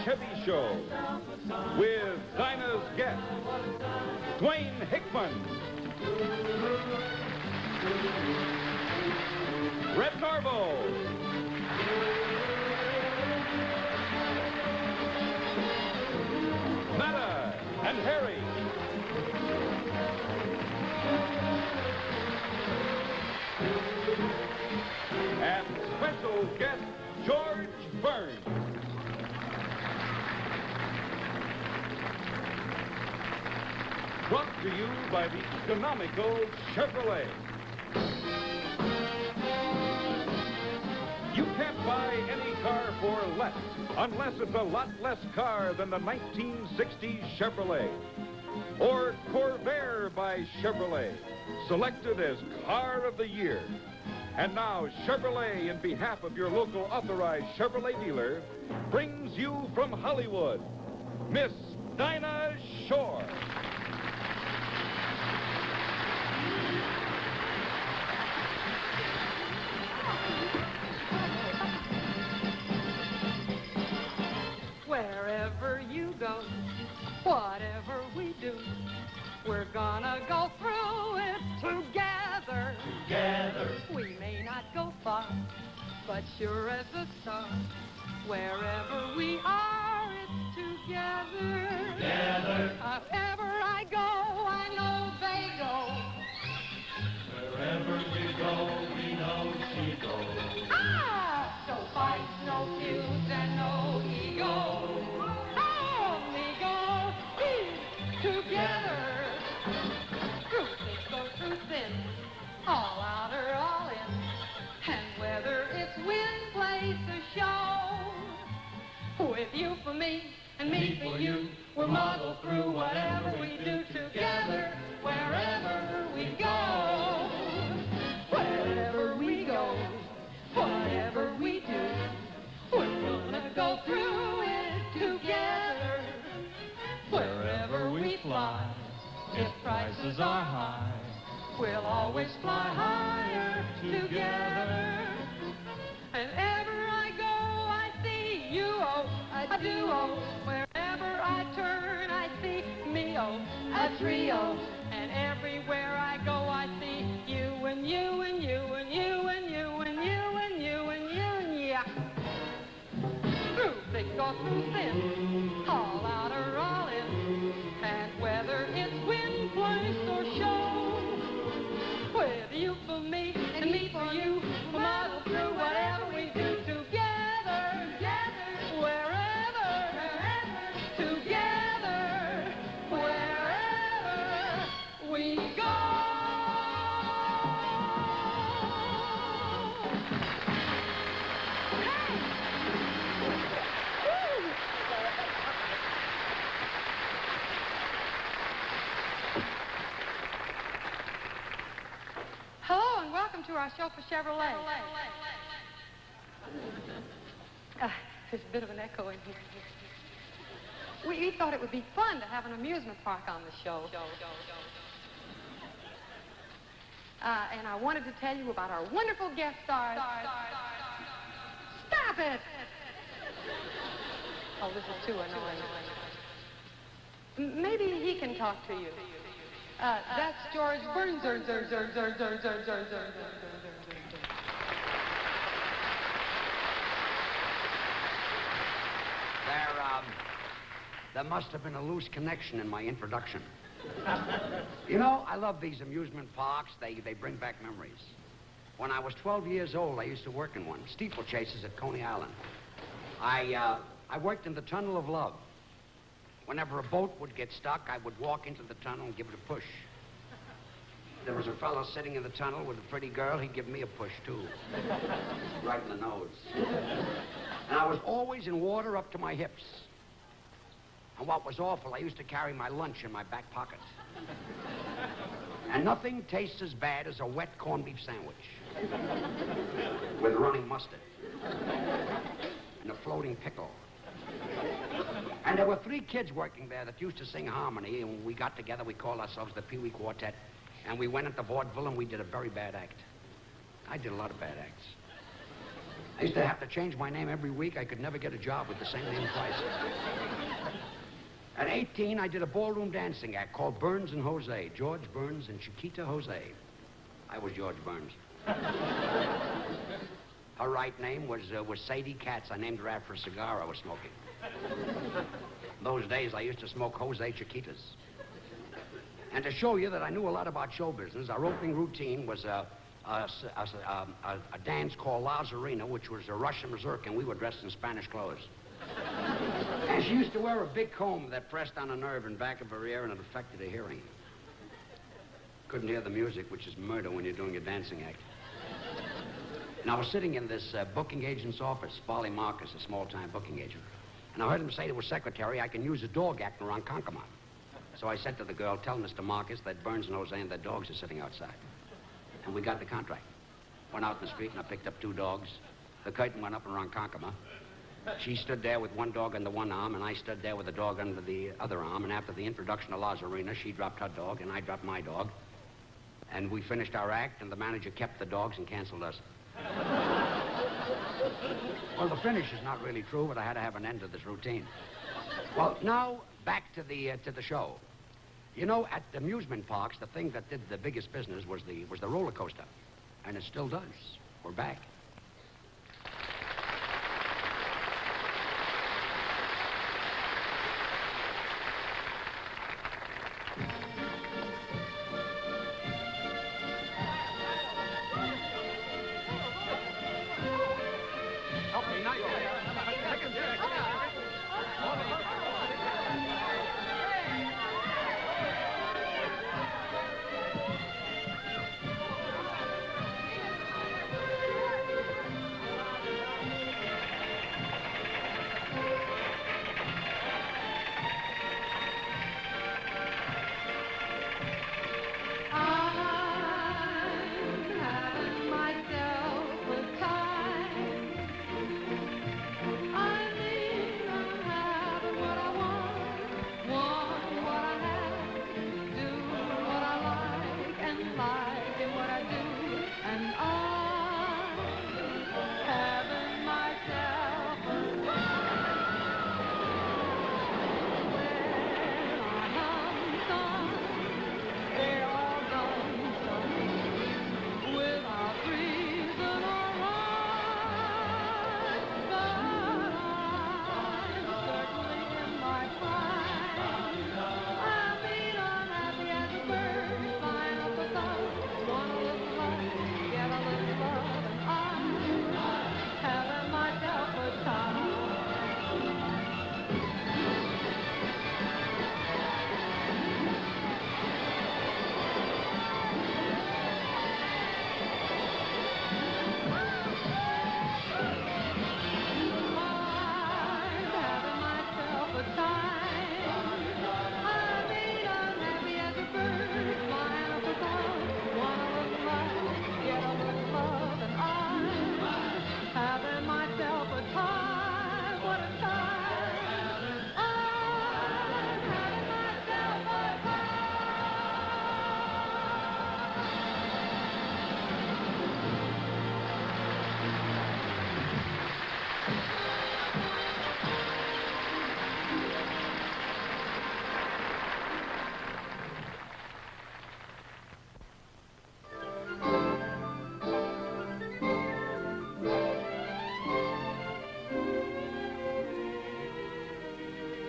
Chevy Show with Dinah's guest, Dwayne Hickman, Red Norvo, Nada and Harry, and special guest George Burns. Brought to you by the economical Chevrolet. You can't buy any car for less, unless it's a lot less car than the 1960s Chevrolet. Or Corvair by Chevrolet, selected as Car of the Year. And now Chevrolet, in behalf of your local authorized Chevrolet dealer, brings you from Hollywood, Miss Dinah Shore. Wherever you go, whatever we do, we're gonna go through it together. Together. We may not go far, but sure as the stars, wherever we are, it's together. Together. However I go, I know they go. Wherever we go, we know she goes. Ah! No fights, no feuds, and no ego. Only go together. Through thick or through thin, all out or all in. And whether it's win, place, or show, with you for me and me for you, we'll muddle through whatever we do together, wherever we go. Wherever we go, whatever we do, we're gonna go through it together. Wherever we fly, if prices are high, we'll always fly higher together. And ever I go, I see you, oh, I do, oh. Wherever I turn, I see me, oh, a trio. And everywhere I go, I see you and you and you and you and you and you and you and you and yeah. Through thick or through thin, all out or all in. And whether it's win, place, or show, with you for me and me for you, we'll muddle through whatever we do together, together, wherever, together, wherever we go. Hello and welcome to our show for Chevrolet. There's a bit of an echo in here. We thought it would be fun to have an amusement park on the show. And I wanted to tell you about our wonderful guest stars. Stop it! Oh, this is too annoying. Maybe he can talk to you. That's George Burns. There must have been a loose connection in my introduction. You know, I love these amusement parks. They bring back memories. When I was 12 years old, I used to work in one, steeplechases at Coney Island. I worked in the Tunnel of Love. Whenever a boat would get stuck, I would walk into the tunnel and give it a push. There was a fellow sitting in the tunnel with a pretty girl. He'd give me a push, too. Right in the nose. And I was always in water up to my hips. And what was awful, I used to carry my lunch in my back pocket. And nothing tastes as bad as a wet corned beef sandwich. With running mustard. And a floating pickle. And there were 3 kids working there that used to sing harmony, and when we got together, we called ourselves the Pee Wee Quartet, and we went into vaudeville, and we did a very bad act. I did a lot of bad acts. I used to have to change my name every week. I could never get a job with the same name twice. At 18, I did a ballroom dancing act called Burns and Jose. George Burns and Chiquita Jose. I was George Burns. Her right name was Sadie Katz. I named her after a cigar I was smoking. Those days, I used to smoke Jose Chiquitas. And to show you that I knew a lot about show business, our opening routine was a dance called Lazarina, which was a Russian mazurka, and we were dressed in Spanish clothes. And she used to wear a big comb that pressed on a nerve in back of her ear, and it affected her hearing. Couldn't hear the music, which is murder when you're doing a dancing act. And I was sitting in this booking agent's office, Folly Marcus, a small-time booking agent. And I heard him say to his secretary, I can use a dog acting around Concomat. So I said to the girl, tell Mr. Marcus that Burns and Jose and their dogs are sitting outside. And we got the contract. Went out in the street and I picked up 2 dogs. The curtain went up around Concomat. She stood there with one dog under one arm, and I stood there with a dog under the other arm. And after the introduction of Lazarina, she dropped her dog and I dropped my dog. And we finished our act, and the manager kept the dogs and canceled us. Well, the finish is not really true, but I had to have an end to this routine. Well, now, back to the show. You know, at the amusement parks, the thing that did the biggest business was the roller coaster. And it still does. We're back.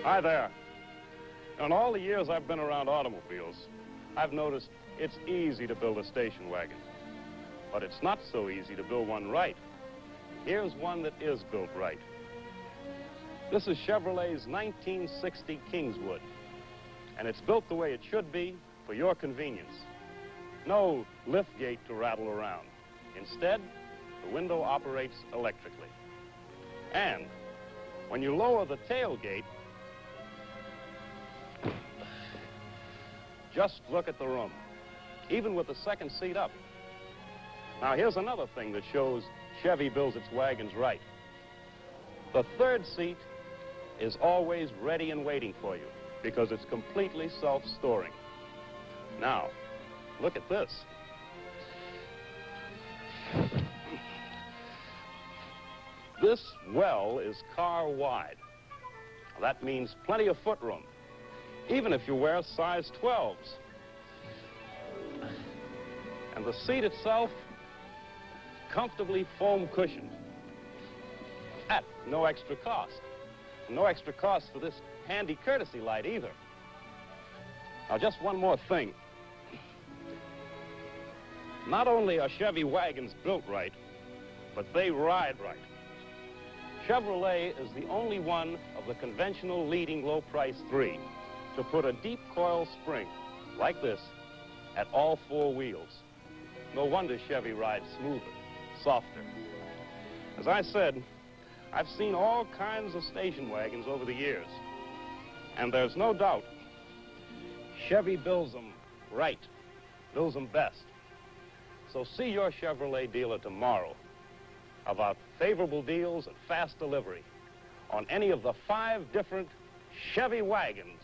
Hi there. In all the years I've been around automobiles, I've noticed it's easy to build a station wagon. But it's not so easy to build one right. Here's one that is built right. This is Chevrolet's 1960 Kingswood. And it's built the way it should be for your convenience. No lift gate to rattle around. Instead, the window operates electrically. And when you lower the tailgate, just look at the room, even with the second seat up. Now, here's another thing that shows Chevy builds its wagons right. The third seat is always ready and waiting for you because it's completely self-storing. Now, look at this. This well is car wide. That means plenty of footroom, even if you wear size 12s. And the seat itself, comfortably foam cushioned. At no extra cost. No extra cost for this handy courtesy light either. Now, just one more thing. Not only are Chevy wagons built right, but they ride right. Chevrolet is the only one of the conventional leading low-price three to put a deep coil spring, like this, at all four wheels. No wonder Chevy rides smoother, softer. As I said, I've seen all kinds of station wagons over the years, and there's no doubt Chevy builds them right, builds them best. So see your Chevrolet dealer tomorrow about favorable deals and fast delivery on any of the 5 different Chevy wagons.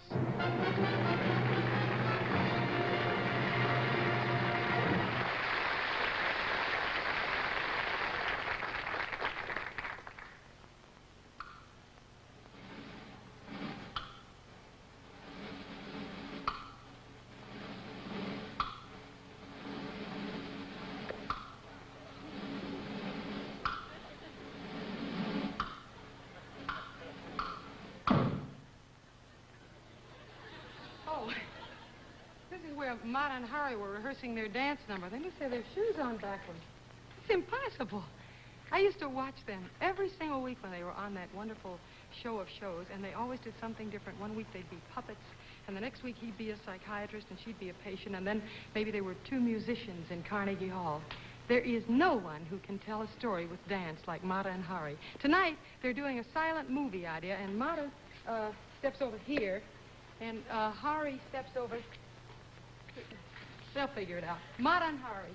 Mata and Harry were rehearsing their dance number. They must have their shoes on backwards. It's impossible. I used to watch them every single week when they were on that wonderful show of shows, and they always did something different. One week they'd be puppets, and the next week he'd be a psychiatrist and she'd be a patient, and then maybe they were 2 musicians in Carnegie Hall. There is no one who can tell a story with dance like Mata and Hari. Tonight, they're doing a silent movie idea, and Mata steps over here, and Hari steps over... They'll figure it out. Mata and Hari.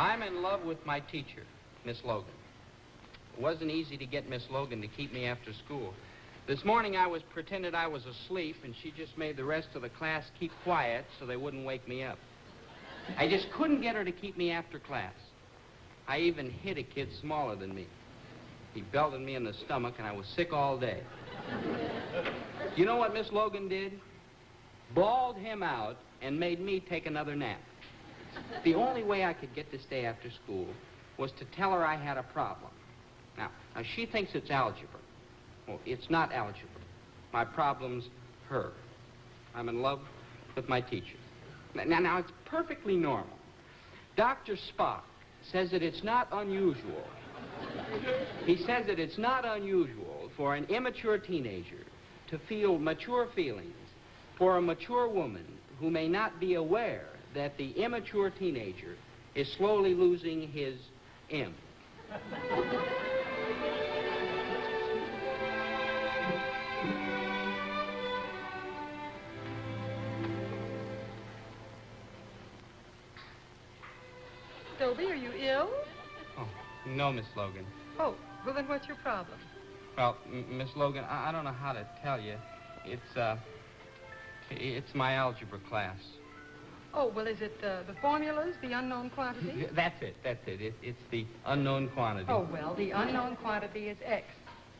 I'm in love with my teacher, Miss Logan. It wasn't easy to get Miss Logan to keep me after school. This morning I was pretended I was asleep, and she just made the rest of the class keep quiet so they wouldn't wake me up. I just couldn't get her to keep me after class. I even hit a kid smaller than me. He belted me in the stomach, and I was sick all day. You know what Miss Logan did? Bawled him out and made me take another nap. The only way I could get to stay after school was to tell her I had a problem. Now, she thinks it's algebra. Well, it's not algebra. My problem's her. I'm in love with my teacher. Now, it's perfectly normal. Dr. Spock says that it's not unusual. He says that it's not unusual for an immature teenager to feel mature feelings for a mature woman who may not be aware that the immature teenager is slowly losing his M. Dobie, are you ill? Oh, no, Miss Logan. Oh, well, then what's your problem? Well, Miss Logan, I don't know how to tell you. It's my algebra class. Oh, well, is it the formulas, the unknown quantity? That's it. It's the unknown quantity. Oh, well, the unknown quantity is X.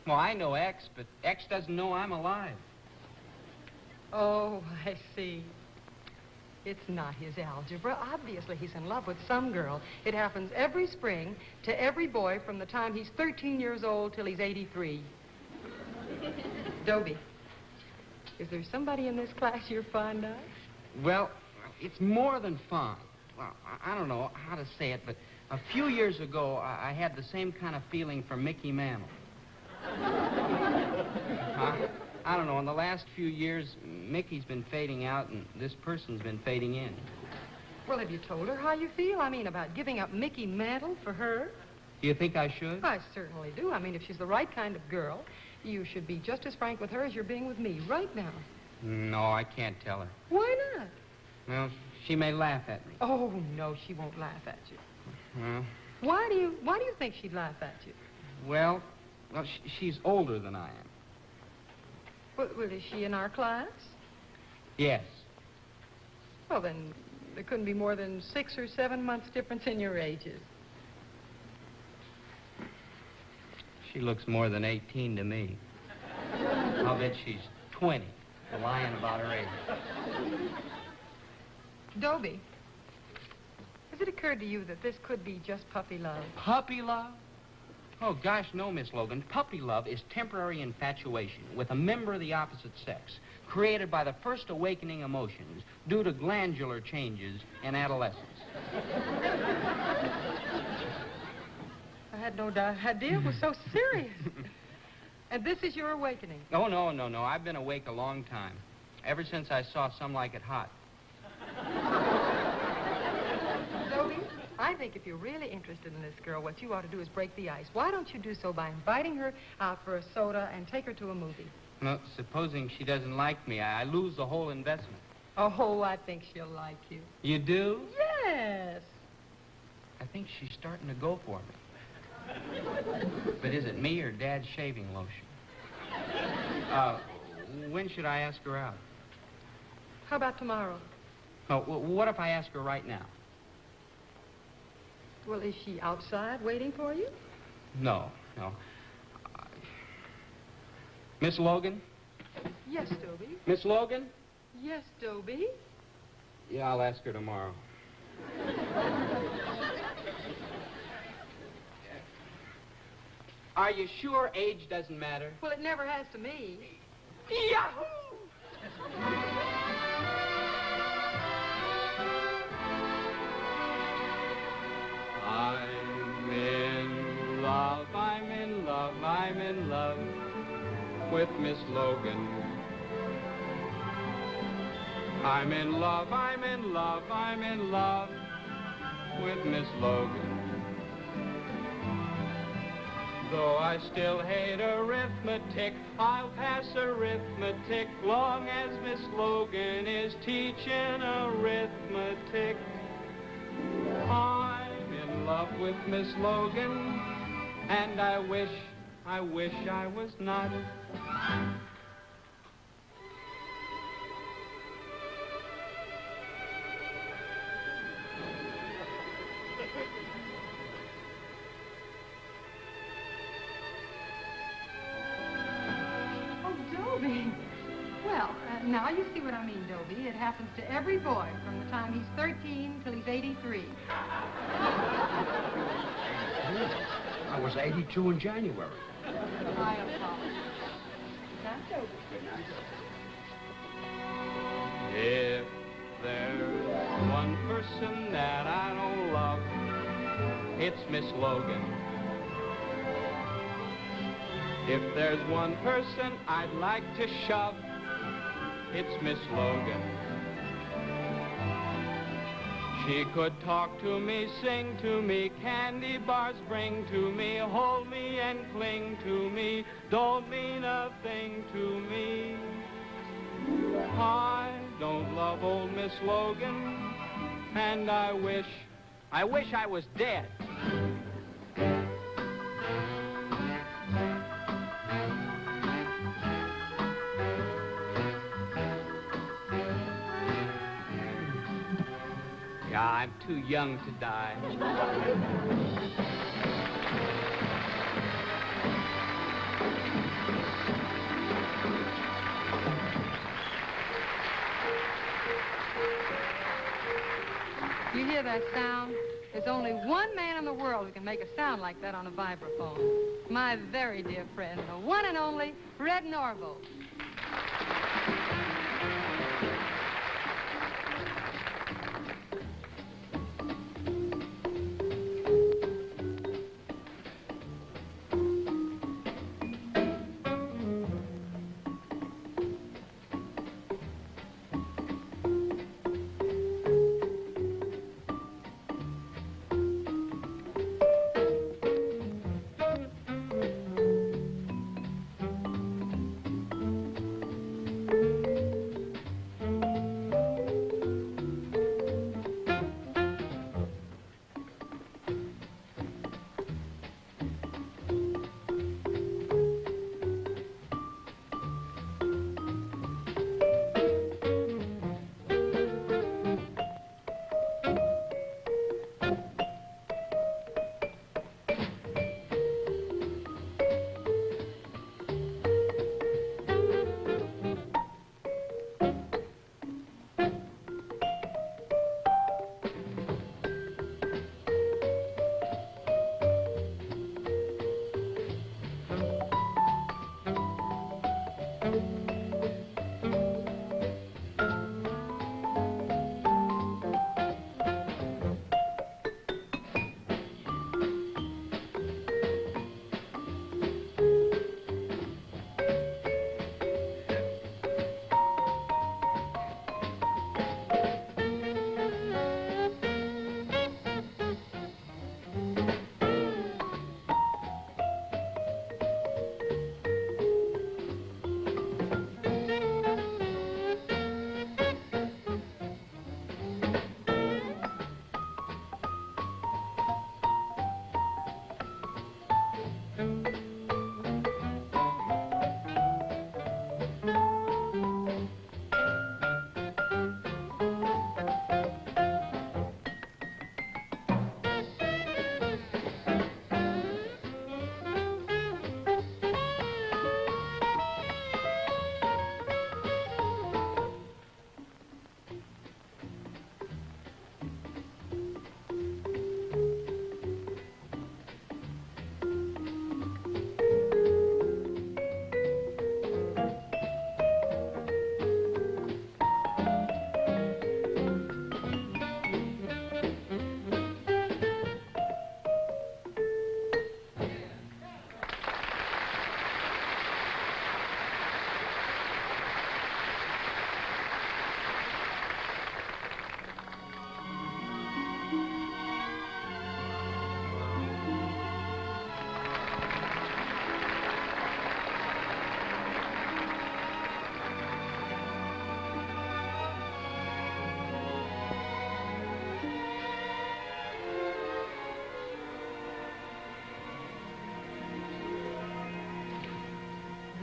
Well, I know X, but X doesn't know I'm alive. Oh, I see. It's not his algebra. Obviously, he's in love with some girl. It happens every spring to every boy from the time he's 13 years old till he's 83. Dobie, is there somebody in this class you're fond of? Well, it's more than fond. Well, I don't know how to say it, but a few years ago, I had the same kind of feeling for Mickey Mantle. I don't know, in the last few years, Mickey's been fading out and this person's been fading in. Well, have you told her how you feel? I mean, about giving up Mickey Mantle for her? Do you think I should? I certainly do. I mean, if she's the right kind of girl, you should be just as frank with her as you're being with me right now. No, I can't tell her. Why not? Well, she may laugh at me. Oh, no, she won't laugh at you. Well, Why do you think she'd laugh at you? well, she's older than I am. Well, is she in our class? Yes. Well, then, there couldn't be more than 6 or 7 months difference in your ages. She looks more than 18 to me. I'll bet she's 20, lying about her age. Dobie, has it occurred to you that this could be just puppy love? Puppy love? Oh, gosh, no, Miss Logan. Puppy love is temporary infatuation with a member of the opposite sex, created by the first awakening emotions due to glandular changes in adolescence. I had no idea it was so serious. And this is your awakening? Oh, no. I've been awake a long time. Ever since I saw Some Like It Hot. Dobie, I think if you're really interested in this girl, what you ought to do is break the ice. Why don't you do so by inviting her out for a soda and take her to a movie? Well, supposing she doesn't like me, I lose the whole investment. Oh, I think she'll like you. You do? Yes. I think she's starting to go for me. But is it me or Dad's shaving lotion? When should I ask her out? How about tomorrow? Oh, what if I ask her right now? Well, is she outside waiting for you? No. Miss Logan? Yes, Dobie. Miss Logan? Yes, Dobie. Yeah, I'll ask her tomorrow. Are you sure age doesn't matter? Well, it never has to me. Yahoo! I'm in love, I'm in love, I'm in love with Miss Logan. I'm in love, I'm in love, I'm in love with Miss Logan. Though I still hate arithmetic, I'll pass arithmetic long as Miss Logan is teaching arithmetic. I'm in love with Miss Logan, and I wish I was not. Oh, Dobie. Well, now you see what I mean, Dobie. It happens to every boy from the time he's 13 till he's 83. I was 82 in January. I apologize. Not Dobie. Good night. If there's one person that I don't love, it's Miss Logan. If there's one person I'd like to shove, it's Miss Logan. She could talk to me, sing to me, candy bars bring to me, hold me and cling to me, don't mean a thing to me. I don't love old Miss Logan, and I wish I was dead. Yeah, I'm too young to die. You hear that sound? There's only one man in the world who can make a sound like that on a vibraphone. My very dear friend, the one and only Red Norvo.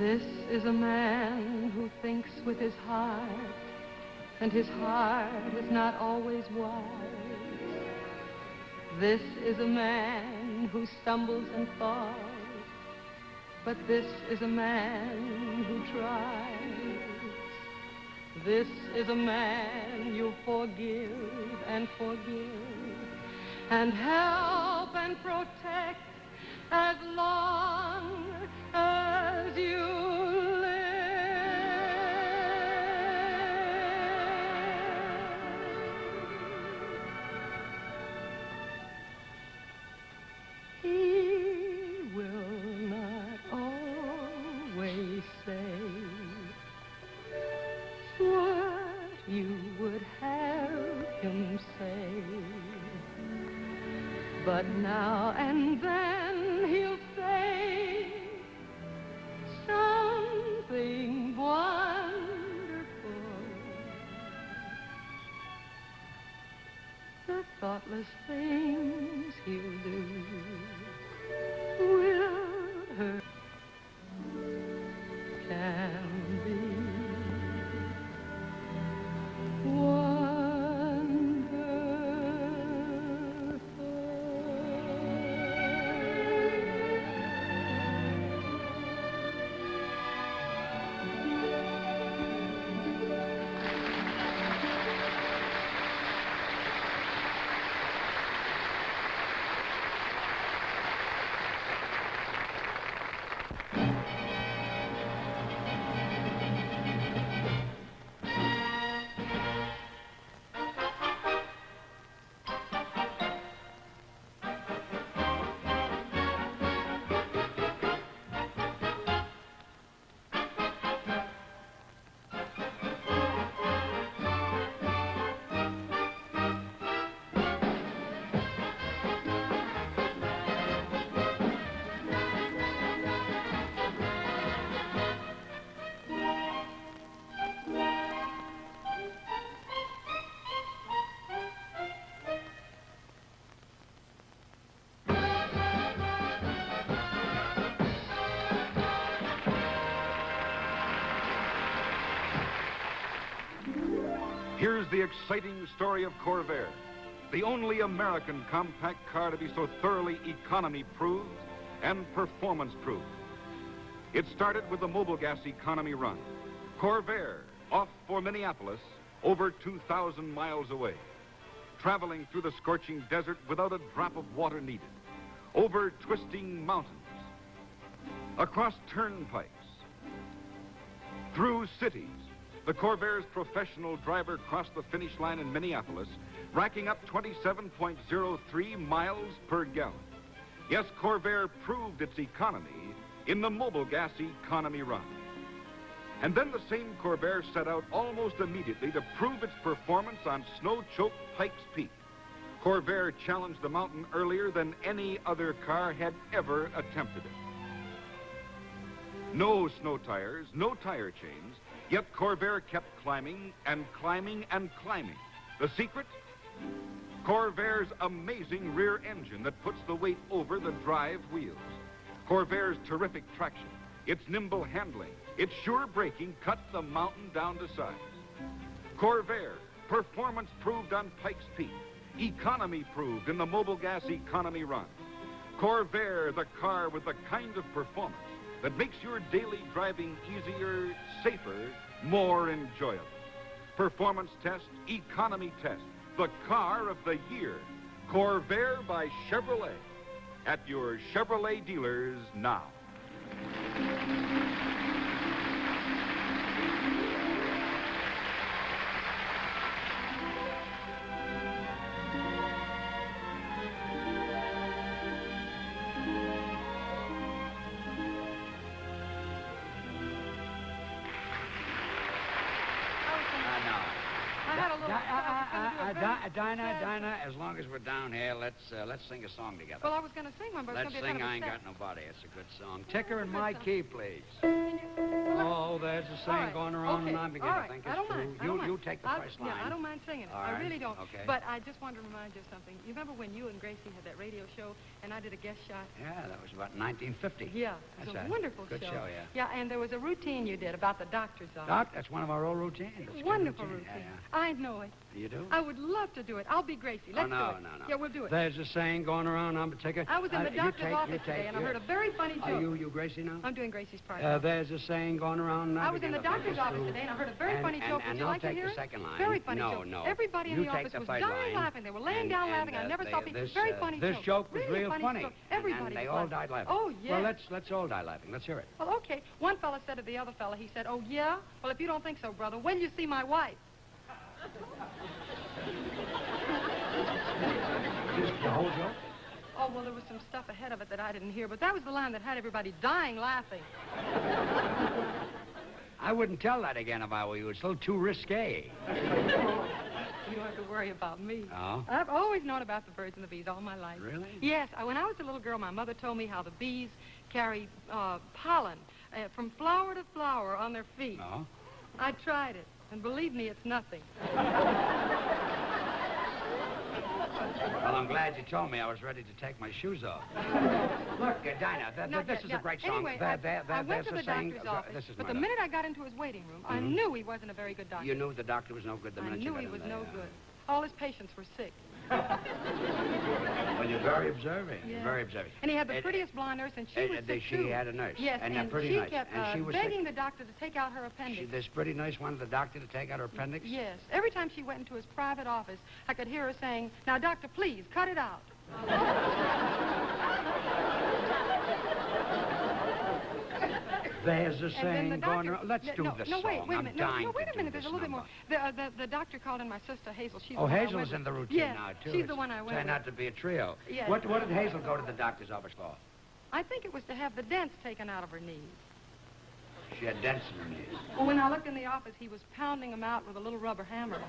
This is a man who thinks with his heart, and his heart is not always wise. This is a man who stumbles and falls, but this is a man who tries. This is a man you forgive and forgive, and help and protect as long as you live. He will not always say what you would have him say, but now and then he'll say something wonderful. The thoughtless things he'll do will hurt. Can be Here's the exciting story of Corvair, the only American compact car to be so thoroughly economy-proved and performance-proved. It started with the Mobile Gas Economy Run. Corvair, off for Minneapolis, over 2,000 miles away. Traveling through the scorching desert without a drop of water needed. Over twisting mountains. Across turnpikes. Through cities. The Corvair's professional driver crossed the finish line in Minneapolis, racking up 27.03 miles per gallon. Yes, Corvair proved its economy in the Mobile Gas Economy Run. And then the same Corvair set out almost immediately to prove its performance on snow-choked Pikes Peak. Corvair challenged the mountain earlier than any other car had ever attempted it. No snow tires, no tire chains, yet Corvair kept climbing and climbing and climbing. The secret? Corvair's amazing rear engine that puts the weight over the drive wheels. Corvair's terrific traction, its nimble handling, its sure braking cut the mountain down to size. Corvair, performance proved on Pikes Peak, economy proved in the Mobile Gas Economy Run. Corvair, the car with the kind of performance that makes your daily driving easier, safer, more enjoyable. Performance test, economy test, the car of the year. Corvair by Chevrolet. At your Chevrolet dealers now. Dinah, as long as we're down here, let's sing a song together. Well, I was going to sing one, but Let's it's going to be sing kind of I Ain't upset. Got Nobody. It's a good song. Take her in my key, please. Can you? Oh, there's a saying right. going around, Okay. and I'm beginning to think it's I don't true. mind. I don't mind. You take the first line. Yeah, I don't mind singing it. All I right. really don't. Okay. But I just wanted to remind you of something. You remember when you and Gracie had that radio show, and I did a guest shot? Yeah, that was about 1950. Yeah, it was That's a wonderful good show, yeah. Yeah, and there was a routine you did about the doctor's office. Doc, that's one of our old routines. It's a good Wonderful routine. routine. Yeah, I know it. yeah. You do? I would love to do it. I'll be Gracie. Let's do it. No. Yeah, we'll do it. There's a saying going around, I'm particular. I was in the doctor's office today, and I heard a very funny joke. Are you Gracie now? I'm doing Gracie's part. There's a saying going around. I was in the doctor's office today, and I heard a very funny joke. Would you like to hear it? I'll take the second line. Very funny joke. No. Everybody in You the take office the was third dying line. laughing. They were laying down laughing. I never saw people. This, Very funny this joke was really real funny. joke. Everybody And they was all laughing. died laughing. Oh, yeah. Well, let's all die laughing. Let's hear it. Well, okay. One fella said to the other fella, he said, oh, yeah? Well, if you don't think so, brother, when you see my wife? Just the whole joke? Oh, well, there was some stuff ahead of it that I didn't hear, but that was the line that had everybody dying laughing. I wouldn't tell that again if I were you. It's a little too risque. You don't have to worry about me. Oh? I've always known about the birds and the bees all my life. Really? Yes. When I was a little girl, my mother told me how the bees carry pollen from flower to flower on their feet. Oh? I tried it, and believe me, it's nothing. Well, I'm glad you told me. I was ready to take my shoes off. Look, Dinah, this is a great song. Anyway, I went to the doctor's office, but the minute I got into his waiting room, I knew he wasn't a very good doctor. You knew the doctor was no good the minute you got I knew in he was there. no good. All his patients were sick. Well, you're very observing. Yeah. You're very observing. And he had the prettiest blonde nurse, and she was sick, She too. had a nurse. Yes, and a pretty she nurse. kept and she was begging sick. the doctor to take out her appendix. This pretty nurse wanted the doctor to take out her appendix? Yes. Every time she went into his private office, I could hear her saying, now, doctor, please, cut it out. There's a saying going around. Let's do the song. Wait a minute. I'm dying wait to a minute. do There's a this little bit more. The doctor called in my sister, Hazel. She's the one I Hazel's went in with. the routine Yes, now, too. she's the one I went Turned with. out to be a trio. Yes. What did Hazel go to the doctor's office for? I think it was to have the dents taken out of her knees. She had dents in her knees. Well, when I looked in the office, he was pounding them out with a little rubber hammer.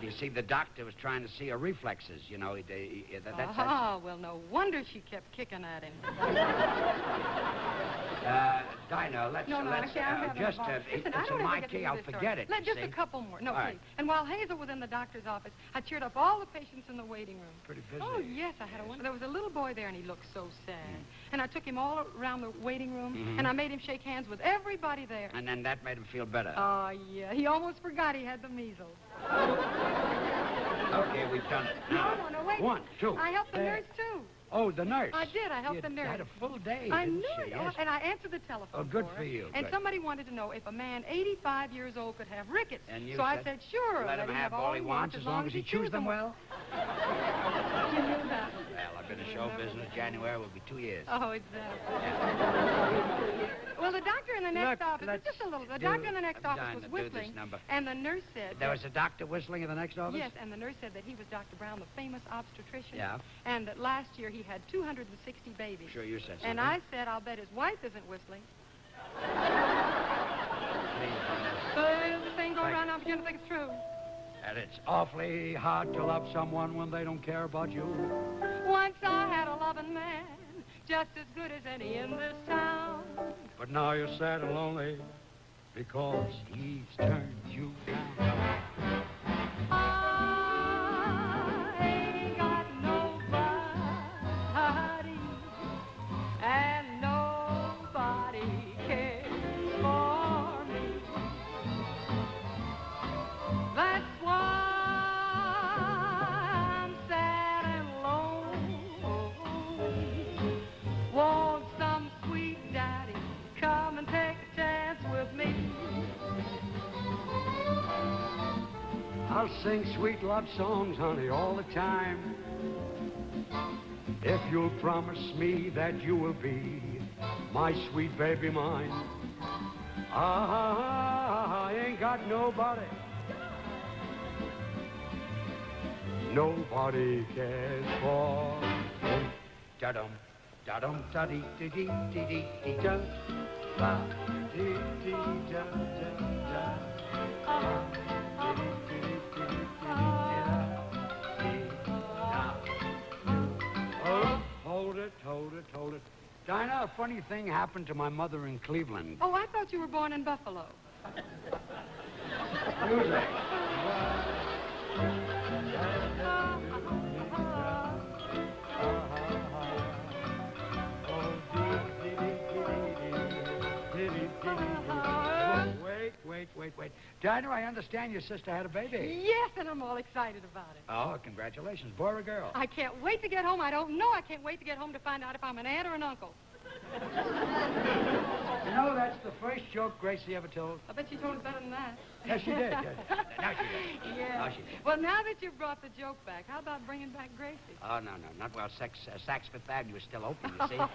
You see, the doctor was trying to see her reflexes. You know, that's... Well, no wonder she kept kicking at him. Dinah, let's... No, I can't. Listen, it's in my key. I'll forget it. Just a couple more. No, All please. right. And while Hazel was in the doctor's office, I cheered up all the patients in the waiting room. Pretty busy. Oh, yes, I had a wonder. There was a little boy there, and he looked so sad. And I took him all around the waiting room, and I made him shake hands with everybody there. And then that made him feel better. Oh, yeah. He almost forgot he had the measles. Okay, we've done it. Now, No, wait. 1, 2. I helped the nurse, too. Oh, the nurse. I did. I helped the nurse. You had a full day, I didn't knew she? it. Yes. And I answered the telephone. Oh, good for for you. And Good. somebody wanted to know if a man 85 years old could have rickets. And you so I said, sure. Let him have all he wants as long as he chews them well. You knew that. Well, I've been in show business. January will be 2 years. Oh, exactly. Well, the doctor in the next office, just a little. The doctor in the next office was whistling, and the nurse said... There was a doctor whistling in the next office? Yes, and the nurse said that he was Dr. Brown, the famous obstetrician. Yeah. And that last year he had 260 babies. Sure, you said something. And I said, I'll bet his wife isn't whistling. The thing go around, I'm beginning to think it's true. And it's awfully hard to love someone when they don't care about you. Once I had a loving man, just as good as any in this town. But now you're sad and lonely because he's turned you down. I ain't got nobody, and nobody cares for me. That's why I'm sad and lonely. Won't some sweet daddy come and take a chance with me? I'll sing sweet love songs, honey, all the time. If you'll promise me that you will be my sweet baby mine. I ain't got nobody. Nobody cares for me. Da-dum, da-dum, da-dee-dee-dee-dee-dee-da. Ba-dee-dee-da-da-da-da. Hold it. Dinah, a funny thing happened to my mother in Cleveland. Oh, I thought you were born in Buffalo. Music. Wait. Dinah, I understand your sister had a baby. Yes, and I'm all excited about it. Oh, congratulations. Boy or girl? I can't wait to get home. I don't know. I can't wait to get home to find out if I'm an aunt or an uncle. You know, that's the first joke Gracie ever told. I bet she told it better than that. Yes, she did. Now she did. Yeah. Now she did. Well, now that you've brought the joke back, how about bringing back Gracie? Oh, no. Not while Saks Fifth Avenue is still open, you see. Okay,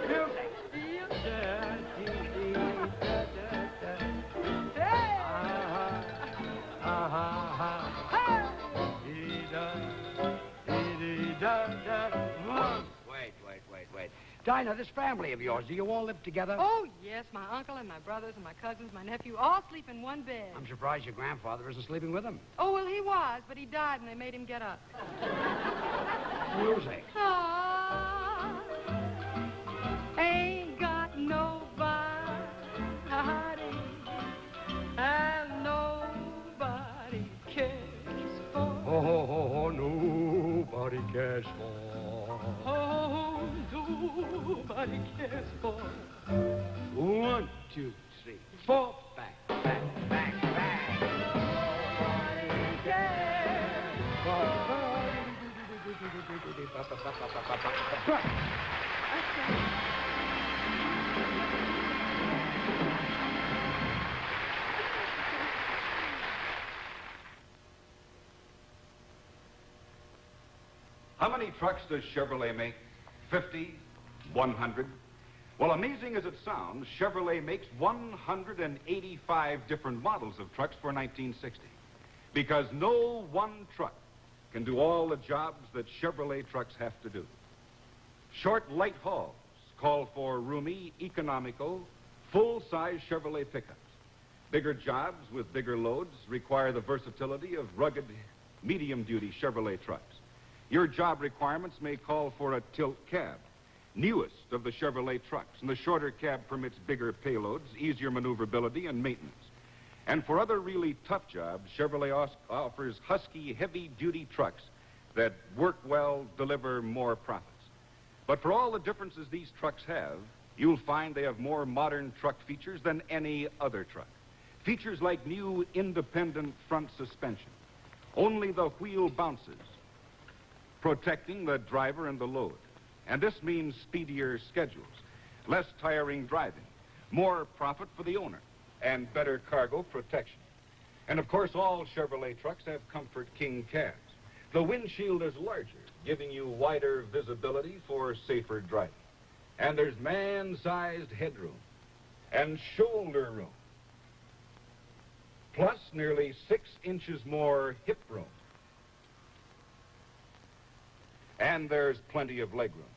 music. Wait. Dinah, this family of yours, do you all live together? Oh, yes, my uncle and my brothers and my cousins, my nephew, all sleep in one bed. I'm surprised your grandfather isn't sleeping with them. Oh, well, he was, but he died and they made him get up. Music. Ah, ain't got nobody, and nobody cares for. Oh, nobody cares for. Oh, nobody cares for. 1, 2, 3, 4. Bang. Nobody cares for. How many trucks does Chevrolet make? 50? 100? Well, amazing as it sounds, Chevrolet makes 185 different models of trucks for 1960. Because no one truck can do all the jobs that Chevrolet trucks have to do. Short, light hauls call for roomy, economical, full-size Chevrolet pickups. Bigger jobs with bigger loads require the versatility of rugged, medium-duty Chevrolet trucks. Your job requirements may call for a tilt cab, newest of the Chevrolet trucks, and the shorter cab permits bigger payloads, easier maneuverability, and maintenance. And for other really tough jobs, Chevrolet offers husky, heavy-duty trucks that work well, deliver more profits. But for all the differences these trucks have, you'll find they have more modern truck features than any other truck. Features like new independent front suspension. Only the wheel bounces, protecting the driver and the load. And this means speedier schedules, less tiring driving, more profit for the owner, and better cargo protection. And of course, all Chevrolet trucks have Comfort King cabs. The windshield is larger, giving you wider visibility for safer driving. And there's man-sized headroom and shoulder room, plus nearly 6 inches more hip room. And there's plenty of legroom.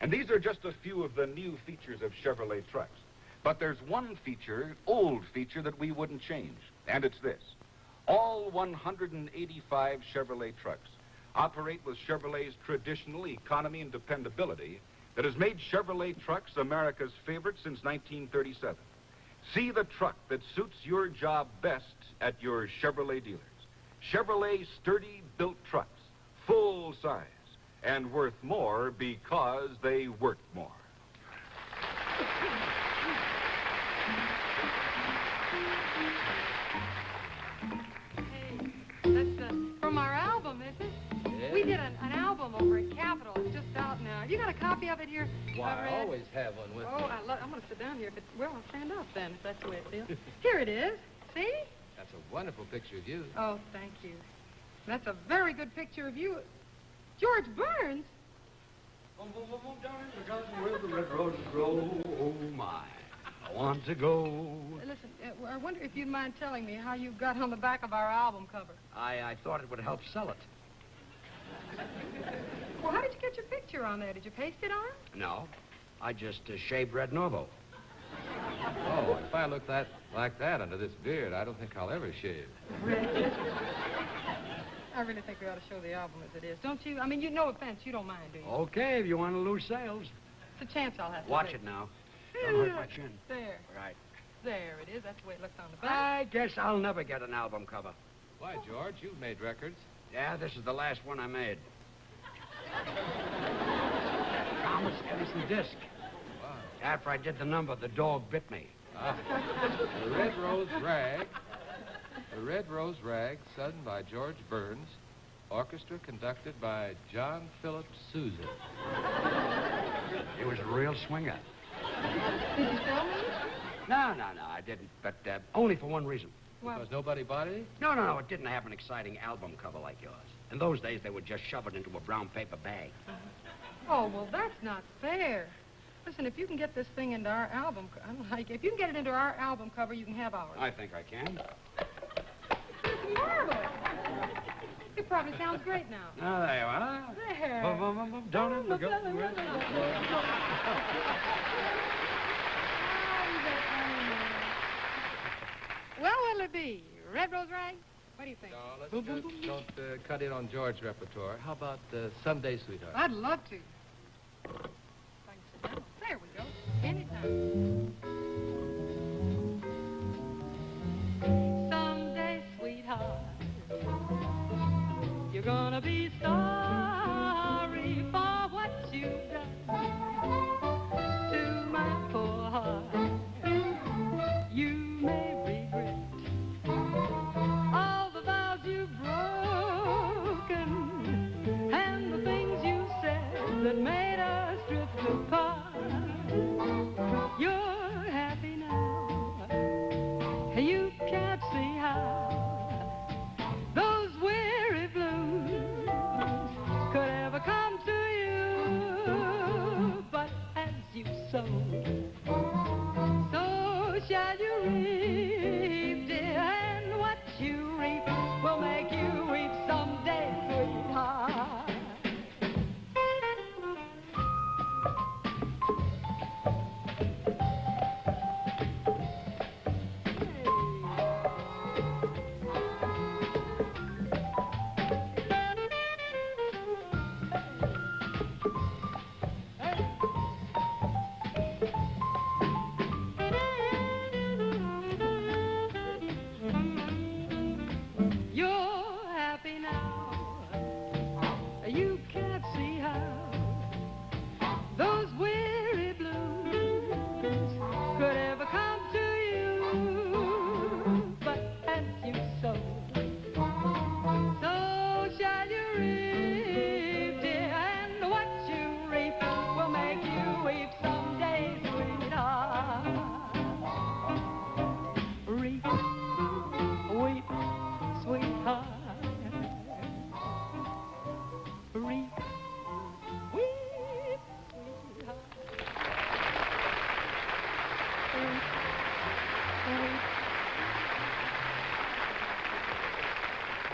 And these are just a few of the new features of Chevrolet trucks. But there's one feature, old feature, that we wouldn't change, and it's this. All 185 Chevrolet trucks operate with Chevrolet's traditional economy and dependability that has made Chevrolet trucks America's favorite since 1937. See the truck that suits your job best at your Chevrolet dealers. Chevrolet sturdy built trucks, full size, and worth more because they work more. Hey, that's from our album, is it? Yeah. We did an album over at Capitol. It's just out now. You got a copy of it here? Why, I Red? always have one with Oh, me. I'm going to sit down here. Well, I'll stand up then, if that's the way it feels. Here it is. See? That's a wonderful picture of you. Oh, thank you. That's a very good picture of you. George Burns? Where the red roses grow, oh my, I want to go. Listen, I wonder if you'd mind telling me how you got on the back of our album cover. I thought it would help sell it. Well, how did you get your picture on there? Did you paste it on? No, I just shaved red Norvo. Oh, if I look like that under this beard, I don't think I'll ever shave. Red. I really think we ought to show the album as it is, don't you? I mean, no offense, you don't mind, do you? Okay, if you want to lose sales. It's a chance I'll have to Watch take. it now. Don't hurt my chin. There. Right. There it is. That's the way it looks on the back. I guess I'll never get an album cover. Why, George? You've made records. Yeah, this is the last one I made. Thomas Edison disc. Wow. After I did the number, the dog bit me. Ah. The Red Rose Rag. The Red Rose Rag, sung by George Burns. Orchestra conducted by John Philip Sousa. He was a real swinger. Did you film it? No, I didn't. But only for one reason. Well, Because nobody bought it? No, it didn't have an exciting album cover like yours. In those days, they would just shove it into a brown paper bag. oh, well, that's not fair. Listen, if you can get this thing into our album, if you can get it into our album cover, you can have ours. I think I can. It's marvelous. It probably sounds great now. Oh, there you are. There. Don't ever go. Well, what'll it be? Red Rose Rag? What do you think? No, let's don't cut in on George's repertoire. How about Someday, Sweetheart? I'd love to. If I can sit down. There we go. Anytime. Someday, sweetheart, you're gonna be sorry for what you've done to my poor heart. You may regret all the vows you've broken and the things you said that made us drift apart. You're happy now. You can't see how those weary blues could ever come to you. But as you sow, so shall you reap, dear, and what you reap will make you weep someday, sweetheart. You're happy now. You can't see how those weary blues could ever come to you. But as you sow, so shall you reap, dear, and what you reap will make you weep someday, sweetheart. Reap, weep, sweetheart. Reap, weep, sweetheart. Reap, weep.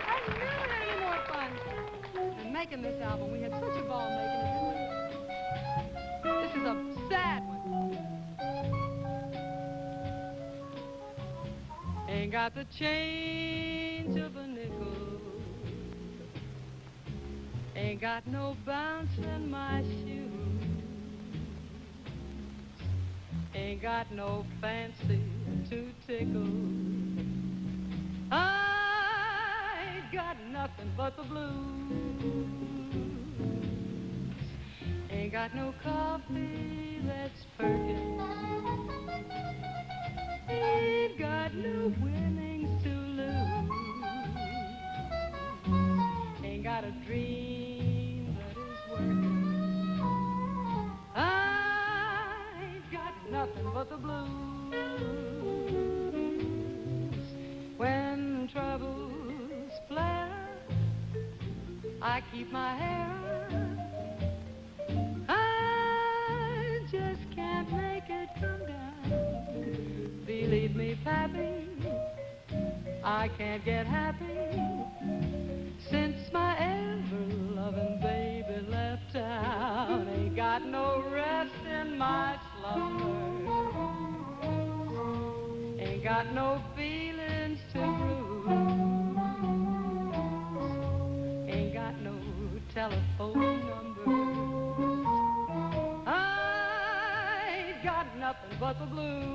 I never had any more fun than making this album. We had such a ball making it. This is a sad one. Ain't got the change of a nickel. Ain't got no bounce in my shoes. Ain't got no fancy to tickle. I ain't got nothing but the blues. Ain't got no coffee that's perking. Ain't got no winnings to lose. Ain't got a dream that is working. I ain't got nothing but the blues. When troubles flare, I keep my hair. I just can't make it come down. Believe me, Pappy, I can't get happy since my ever-loving baby left town. Ain't got no rest in my slumber. Ain't got no feelings to bruise. telephone numbers. I ain't got nothing but the blues.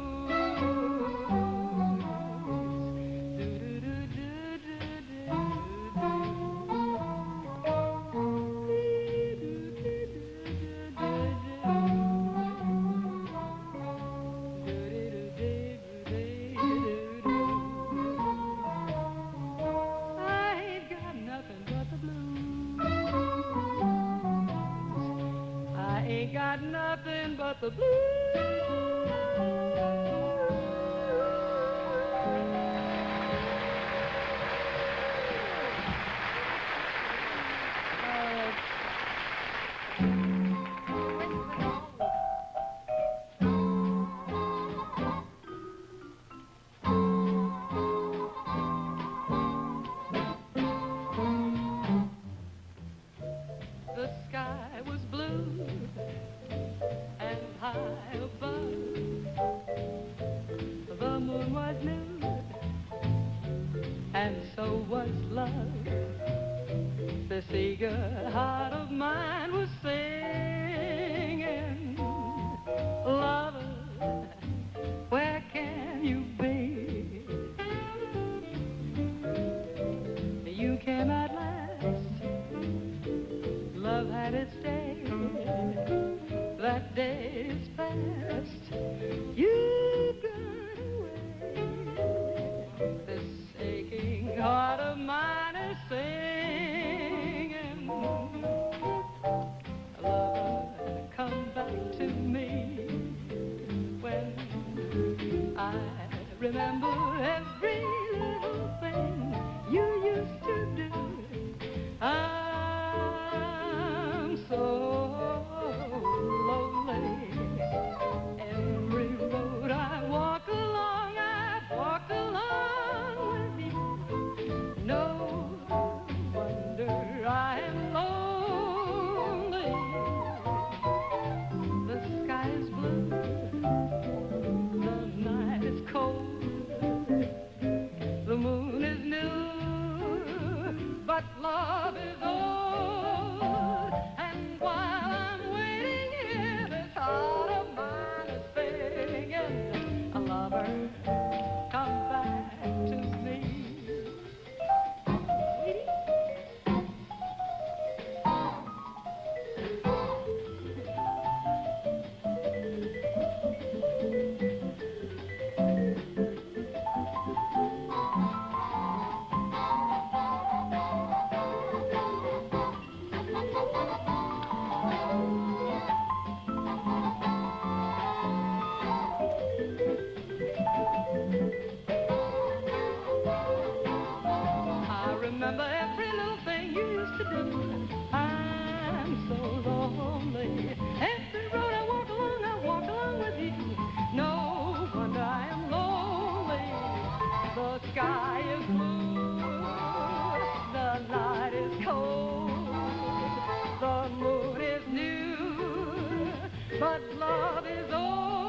Got nothing but the blues. The sky was blue and high above. The moon was new, and so was love. This eager heart of mine was singing, lover, where can you be? You came at last, love had its day. That day is past. You've gone away. This aching heart of mine is singing, lover, come back to me. When I remember every little thing you used to do, I'm so love is old, and while I'm waiting here, this heart of mine is singing, a lover, come back to me. Remember every little thing you used to do. I'm so lonely. Every road I walk along with you. No wonder I am lonely. The sky is blue, the night is cold, the moon is new, but love is old.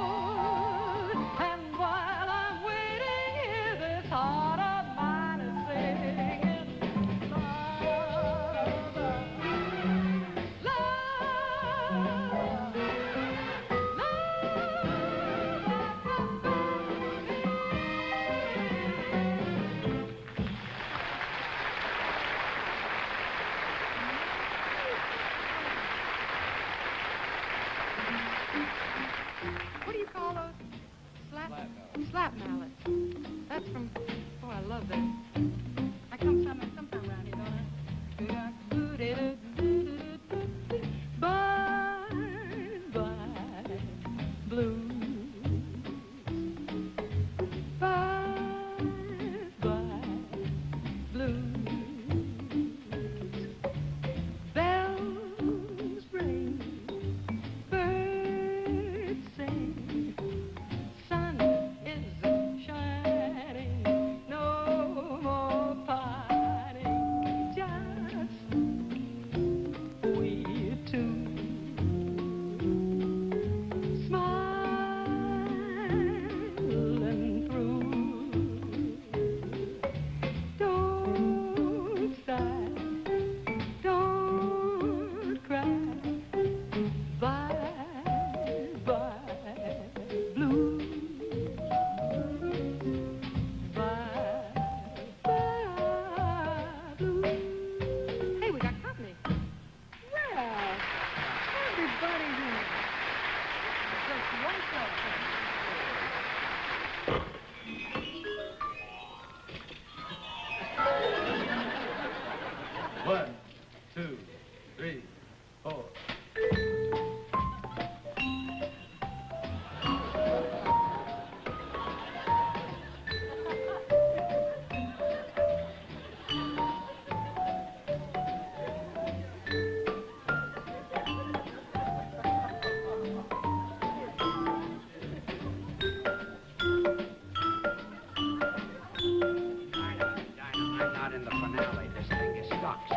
And while I'm waiting here, this heart of mine is singing. What do you call those? Slap mallets. That's from, oh, I love that. I come sometime around here, don't I? Bye, bye, blues. Bye, bye, blues. Bells ring, birds sing, sun is shining no more. One show. 1, 2, 3, 4. I'm not in the finale. This thing is stuck, see?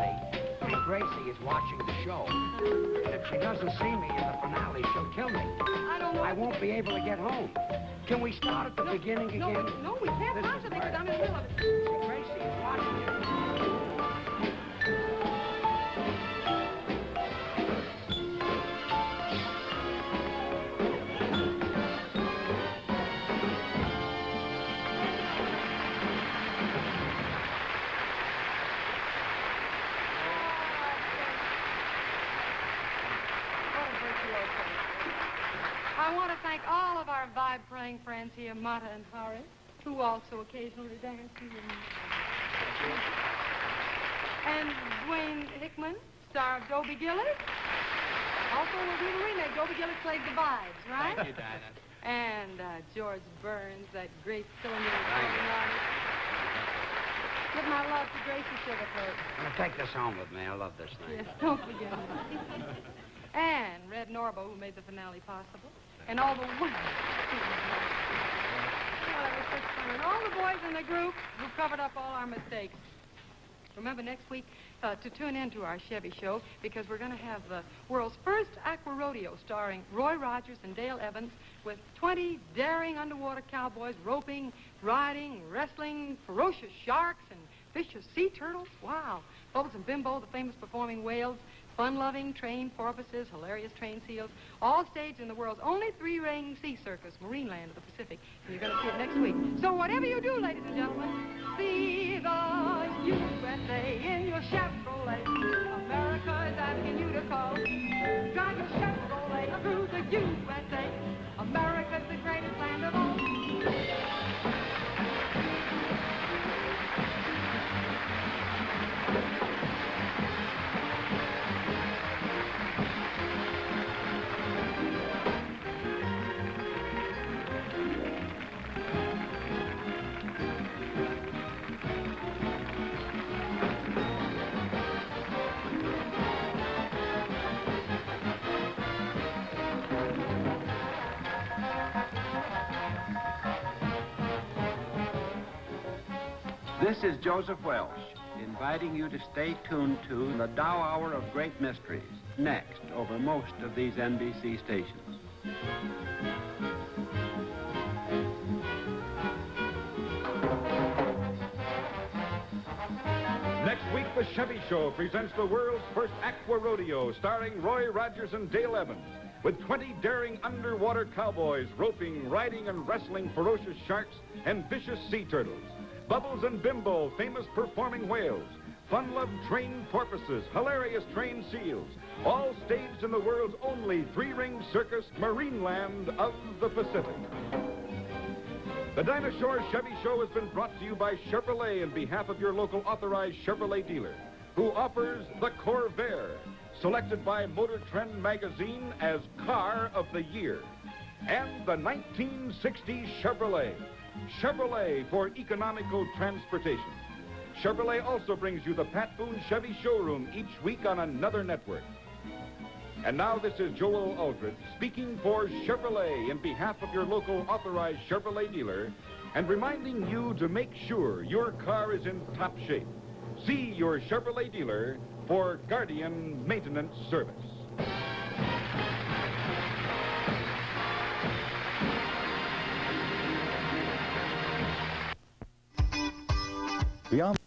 And Gracie is watching the show. And if she doesn't see me in the finale, she'll kill me. I don't know. I won't be able to get home. Can we start at the beginning again? No, we can't This is possibly because right. I'm in the middle of it. See, Gracie is watching it. I want to thank all of our vibe-praying friends here, Mata and Harry, who also occasionally dance. And Dwayne Hickman, star of Dobie Gillis. Also, we'll do the remake. Dobie Gillis played the vibes, right? Thank you, Dinah. And George Burns, that great cylinder Thank you. artist. Give my love to Gracie Sugarfoot. I'm going to take this home with me. I love this thing. Yes, don't forget it. And Red Norvo, who made the finale possible. And all the boys. And all the boys in the group who covered up all our mistakes. Remember next week to tune in to our Chevy Show because we're going to have the world's first aqua rodeo starring Roy Rogers and Dale Evans with 20 daring underwater cowboys roping, riding, wrestling, ferocious sharks and vicious sea turtles. Wow. Bubbles and Bimbo, the famous performing whales, fun-loving trained porpoises, hilarious trained seals, all staged in the world's only three-ring sea circus, Marineland of the Pacific. And you're going to see it next week. So whatever you do, ladies and gentlemen, see the USA in your Chevrolet. America is asking you to call. Drive your Chevrolet through the USA. America's the greatest land of all. This is Joseph Welsh, inviting you to stay tuned to the Dow Hour of Great Mysteries, next over most of these NBC stations. Next week, the Chevy Show presents the world's first aqua rodeo starring Roy Rogers and Dale Evans with 20 daring underwater cowboys roping, riding, and wrestling ferocious sharks and vicious sea turtles. Bubbles and Bimbo, famous performing whales. Fun-loved trained porpoises, hilarious trained seals. All staged in the world's only three-ring circus, Marineland of the Pacific. The Dinah Shore Chevy Show has been brought to you by Chevrolet in behalf of your local authorized Chevrolet dealer, who offers the Corvair, selected by Motor Trend magazine as Car of the Year, and the 1960 Chevrolet. Chevrolet for economical transportation. Chevrolet also brings you the Pat Boone Chevy Showroom each week on another network. And now this is Joel Aldred speaking for Chevrolet in behalf of your local authorized Chevrolet dealer and reminding you to make sure your car is in top shape. See your Chevrolet dealer for Guardian Maintenance Service. Beyond